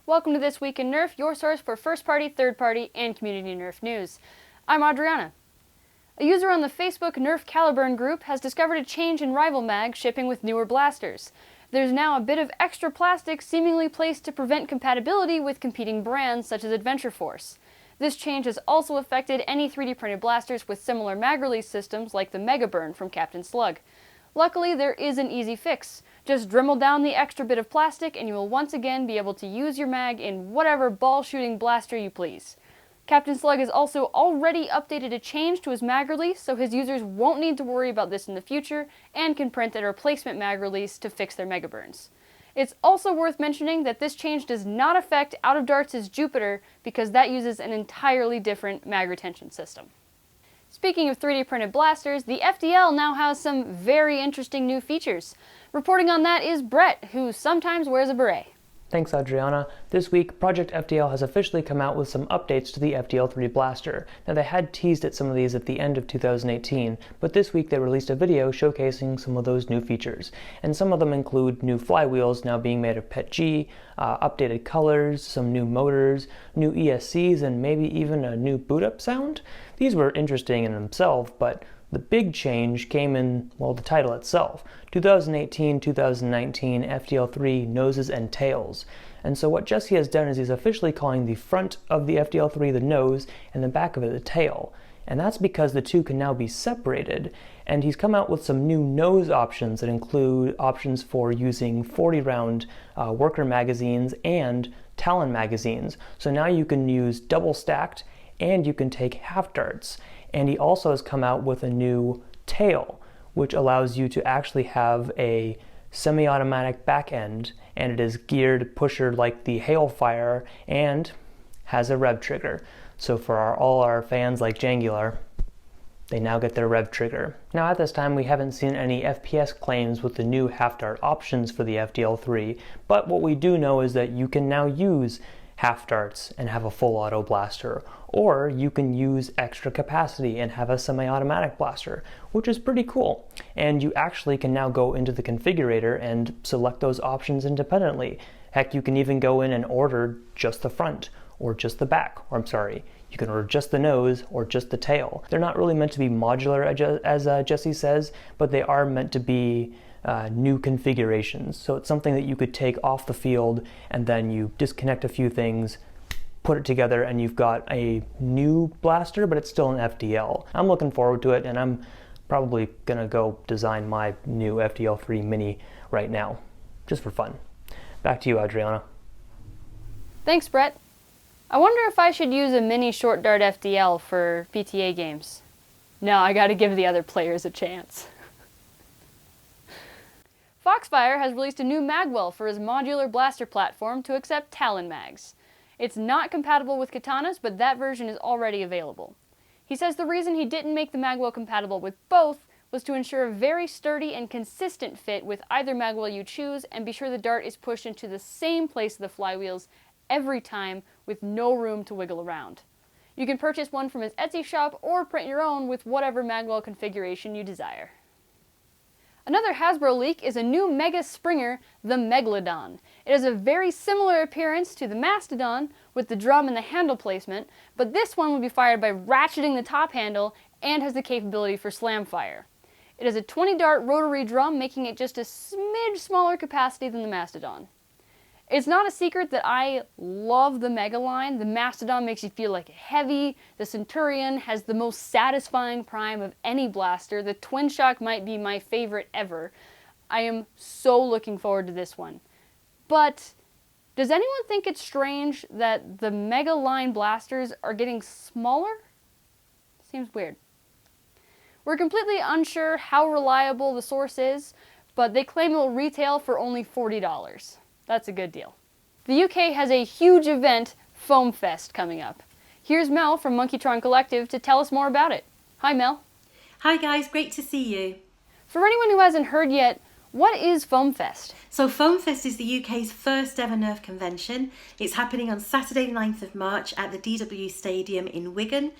Welcome to This Week in Nerf, your source for first-party, third-party, and community Nerf news. I'm Adriana. A user on the Facebook Nerf Caliburn group has discovered a change in rival mag shipping with newer blasters. There's now a bit of extra plastic seemingly placed to prevent compatibility with competing brands such as Adventure Force. This change has also affected any 3D printed blasters with similar mag release systems like the Megaburn from Captain Slug. Luckily, there is an easy fix. Just Dremel down the extra bit of plastic and you will once again be able to use your mag in whatever ball-shooting blaster you please. Captain Slug has also already updated a change to his mag release, so his users won't need to worry about this in the future and can print a replacement mag release to fix their Megaburns. It's also worth mentioning that this change does not affect Out of Darts' Jupiter because that uses an entirely different mag retention system. Speaking of 3D printed blasters, the FDL now has some very interesting new features. Reporting on that is Brett, who sometimes wears a beret. Thanks, Adriana. This week, Project FDL has officially come out with some updates to the FDL3 blaster. Now, they had teased at some of these at the end of 2018, but this week they released a video showcasing some of those new features. And some of them include new flywheels now being made of PETG, updated colors, some new motors, new ESCs, and maybe even a new boot-up sound. These were interesting in themselves, but the big change came in, well, the title itself, 2018-2019 FDL3 Noses and Tails. And so what Jesse has done is he's officially calling the front of the FDL3 the nose and the back of it the tail. And that's because the two can now be separated. And he's come out with some new nose options that include options for using 40-round worker magazines and Talon magazines. So now you can use double stacked and you can take half darts. And he also has come out with a new tail, which allows you to actually have a semi-automatic back end, and it is geared pusher like the Hailfire and has a rev trigger. So for all our fans like Jangular, they now get their rev trigger. Now at this time we haven't seen any FPS claims with the new half dart options for the FDL3, but what we do know is that you can now use half darts and have a full auto blaster, or you can use extra capacity and have a semi-automatic blaster, which is pretty cool. And you actually can now go into the configurator and select those options independently. Heck, you can even go in and order just the front or just the back, or I'm sorry, you can order just the nose or just the tail. They're not really meant to be modular as Jesse says, but they are meant to be new configurations. So it's something that you could take off the field and then you disconnect a few things, put it together, and you've got a new blaster, but it's still an FDL. I'm looking forward to it, and I'm probably gonna go design my new FDL3 Mini right now, just for fun. Back to you, Adriana. Thanks, Brett. I wonder if I should use a mini short dart FDL for PTA games. No, I gotta give the other players a chance. Foxfire has released a new magwell for his modular blaster platform to accept Talon mags. It's not compatible with katanas, but that version is already available. He says the reason he didn't make the magwell compatible with both was to ensure a very sturdy and consistent fit with either magwell you choose and be sure the dart is pushed into the same place of the flywheels every time with no room to wiggle around. You can purchase one from his Etsy shop or print your own with whatever magwell configuration you desire. Another Hasbro leak is a new Mega Springer, the Megalodon. It has a very similar appearance to the Mastodon with the drum and the handle placement, but this one will be fired by ratcheting the top handle and has the capability for slam fire. It has a 20 dart rotary drum, making it just a smidge smaller capacity than the Mastodon. It's not a secret that I love the Mega line. The Mastodon makes you feel like heavy. The Centurion has the most satisfying prime of any blaster. The Twin Shock might be my favorite ever. I am so looking forward to this one. But does anyone think it's strange that the Mega line blasters are getting smaller? Seems weird. We're completely unsure how reliable the source is, but they claim it will retail for only $40. That's a good deal. The UK has a huge event, FoamFest, coming up. Here's Mel from Monkeytron Collective to tell us more about it. Hi, Mel. Hi guys, great to see you. For anyone who hasn't heard yet, what is FoamFest? So FoamFest is the UK's first ever Nerf convention. It's happening on Saturday 9th of March at the DW Stadium in Wigan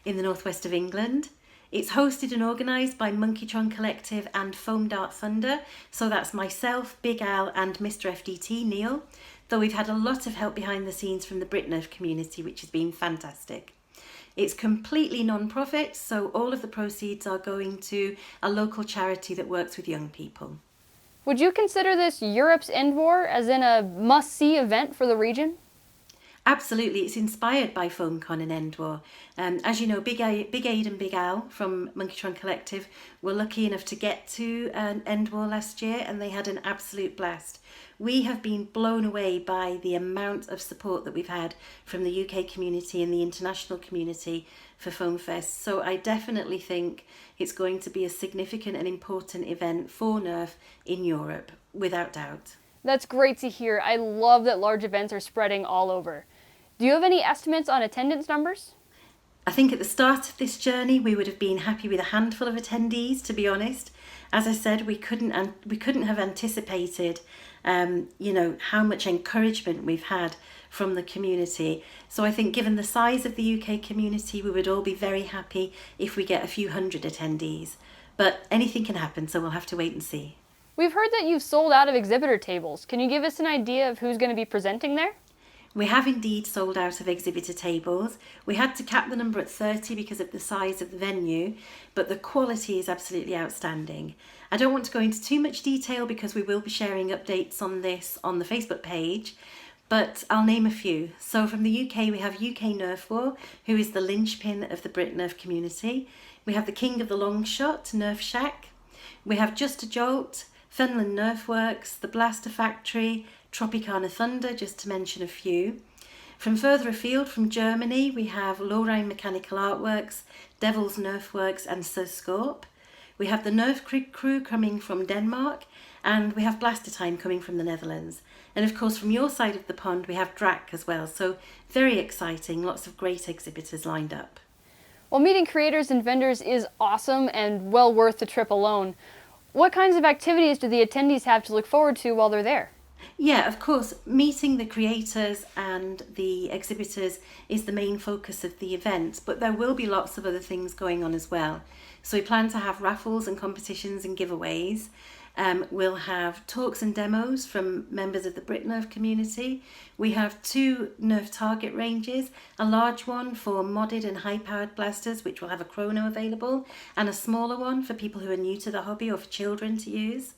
in the northwest of England. It's hosted and organised by Monkeytron Collective and Foam Dart Thunder, so that's myself, Big Al and Mr FDT, Neil. though we've had a lot of help behind the scenes from the BritNerf community, which has been fantastic. It's completely non-profit, so all of the proceeds are going to a local charity that works with young people. Would you consider this Europe's End War, as in a must-see event for the region? Absolutely, it's inspired by FoamCon and End War. As you know, Big Aid and Big Al from Monkeytron Collective were lucky enough to get to End War last year, and they had an absolute blast. We have been blown away by the amount of support that we've had from the UK community and the international community for FoamFest. So I definitely think it's going to be a significant and important event for Nerf in Europe, without doubt. That's great to hear. I love that large events are spreading all over. Do you have any estimates on attendance numbers? I think at the start of this journey we would have been happy with a handful of attendees, to be honest. As I said, we couldn't have anticipated how much encouragement we've had from the community. So I think given the size of the UK community, we would all be very happy if we get a few hundred attendees. But anything can happen, so we'll have to wait and see. We've heard that you've sold out of exhibitor tables. Can you give us an idea of who's going to be presenting there? We have indeed sold out of exhibitor tables. We had to cap the number at 30 because of the size of the venue, but the quality is absolutely outstanding. I don't want to go into too much detail because we will be sharing updates on this on the Facebook page, but I'll name a few. So from the UK, we have UK Nerf War, who is the linchpin of the BritNerf community. We have the king of the long shot, Nerf Shack. We have Just a Jolt, Fenland Nerf Works, the Blaster Factory, Tropicana Thunder, just to mention a few. From further afield, from Germany, we have Lorraine Mechanical Artworks, Devil's Nerf Works and Sir Scorp. We have the Nerf Crew coming from Denmark, and we have Blaster Time coming from the Netherlands. And of course, from your side of the pond, we have Drac as well. So very exciting, lots of great exhibitors lined up. Well, meeting creators and vendors is awesome and well worth the trip alone. What kinds of activities do the attendees have to look forward to while they're there? Yeah, of course, meeting the creators and the exhibitors is the main focus of the event, but there will be lots of other things going on as well. So we plan to have raffles and competitions and giveaways. We'll have talks and demos from members of the BritNerf community. We have 2 Nerf target ranges, a large one for modded and high-powered blasters, which will have a chrono available, and a smaller one for people who are new to the hobby or for children to use.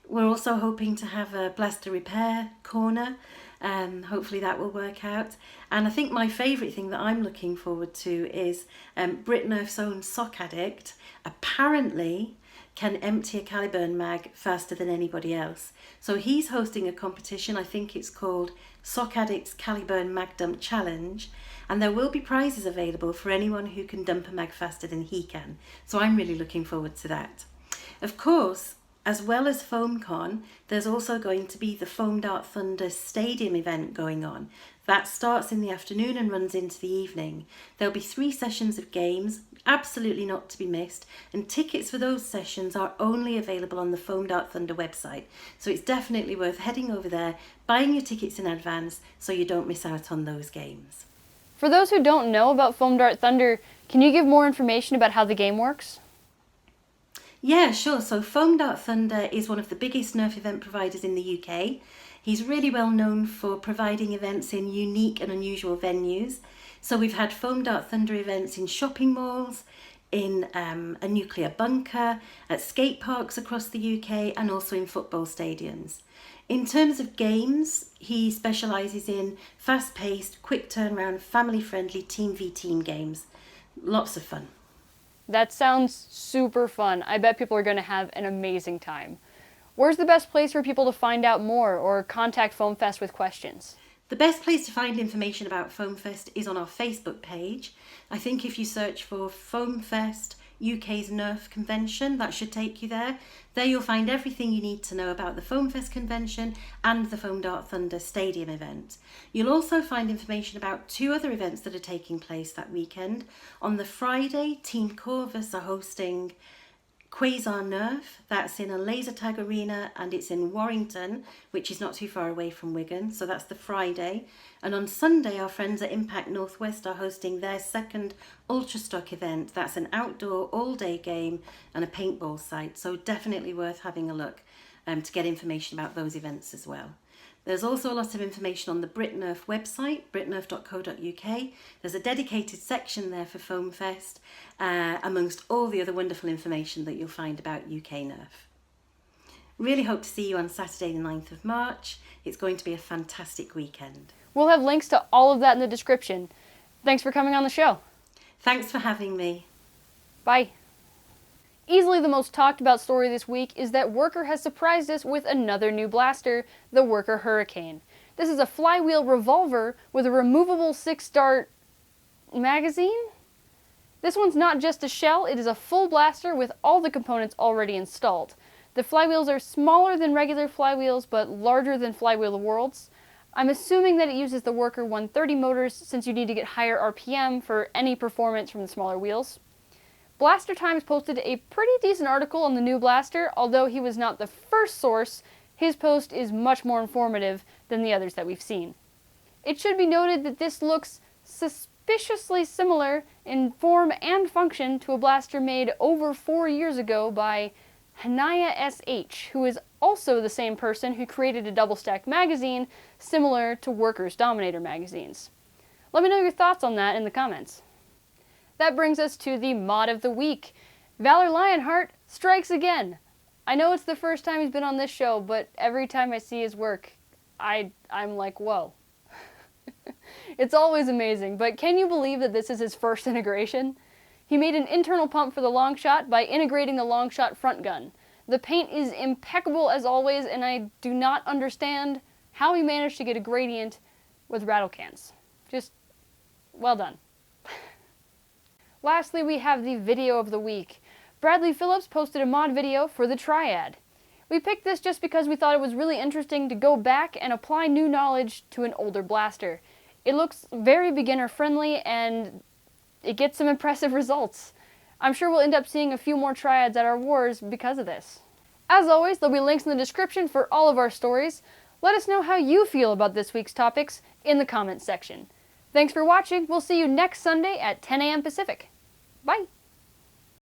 We're also hoping to have a blaster repair corner. Hopefully that will work out. And I think my favourite thing that I'm looking forward to is BritNerf's own Sock Addict apparently can empty a Caliburn mag faster than anybody else. So he's hosting a competition, I think it's called Sock Addict's Caliburn Mag Dump Challenge, and there will be prizes available for anyone who can dump a mag faster than he can. So I'm really looking forward to that. Of course, as well as FoamCon, there's also going to be the Foam Dart Thunder Stadium event going on. That starts in the afternoon and runs into the evening. There'll be 3 sessions of games, absolutely not to be missed, and tickets for those sessions are only available on the Foam Dart Thunder website. So it's definitely worth heading over there, buying your tickets in advance so you don't miss out on those games. For those who don't know about Foam Dart Thunder, can you give more information about how the game works? Yeah, sure. So Foam Dart Thunder is one of the biggest Nerf event providers in the UK. He's really well known for providing events in unique and unusual venues. So we've had Foam Dart Thunder events in shopping malls, in a nuclear bunker, at skate parks across the UK, and also in football stadiums. In terms of games, he specialises in fast-paced, quick turnaround, family-friendly team v team games. Lots of fun. That sounds super fun. I bet people are going to have an amazing time. Where's the best place for people to find out more or contact FoamFest with questions? The best place to find information about FoamFest is on our Facebook page. I think if you search for FoamFest UK's Nerf convention, that should take you there. There you'll find everything you need to know about the FoamFest convention and the Foam Dart Thunder Stadium event. You'll also find information about 2 other events that are taking place that weekend. On the Friday, Team Corvus are hosting Quasar Nerf. That's in a laser tag arena and it's in Warrington, which is not too far away from Wigan. So that's the Friday. And on Sunday, our friends at Impact Northwest are hosting their second Ultra Stock event. That's an outdoor all-day game and a paintball site. So definitely worth having a look to get information about those events as well. There's also a lot of information on the BritNerf website, britnerf.co.uk. There's a dedicated section there for FoamFest, amongst all the other wonderful information that you'll find about UK Nerf. Really hope to see you on Saturday the 9th of March. It's going to be a fantastic weekend. We'll have links to all of that in the description. Thanks for coming on the show. Thanks for having me. Bye. Easily the most talked about story this week is that Worker has surprised us with another new blaster, the Worker Hurricane. This is a flywheel revolver with a removable 6-dart magazine? This one's not just a shell, it is a full blaster with all the components already installed. The flywheels are smaller than regular flywheels, but larger than Flywheel Worlds. I'm assuming that it uses the Worker 130 motors, since you need to get higher RPM for any performance from the smaller wheels. Blaster Times posted a pretty decent article on the new blaster. Although he was not the first source, his post is much more informative than the others that we've seen. It should be noted that this looks suspiciously similar in form and function to a blaster made over 4 years ago by Hanaya SH, who is also the same person who created a double-stack magazine similar to Worker's Dominator magazines. Let me know your thoughts on that in the comments. That brings us to the mod of the week. Valor Lionheart strikes again. I know it's the first time he's been on this show, but every time I see his work, I'm like, whoa. It's always amazing, but can you believe that this is his first integration? He made an internal pump for the Longshot by integrating the Longshot front gun. The paint is impeccable as always, and I do not understand how he managed to get a gradient with rattle cans. Just, well done. Lastly, we have the video of the week. Bradley Phillips posted a mod video for the Triad. We picked this just because we thought it was really interesting to go back and apply new knowledge to an older blaster. It looks very beginner friendly and it gets some impressive results. I'm sure we'll end up seeing a few more Triads at our wars because of this. As always, there'll be links in the description for all of our stories. Let us know how you feel about this week's topics in the comments section. Thanks for watching. We'll see you next Sunday at 10 a.m. Pacific. Bye!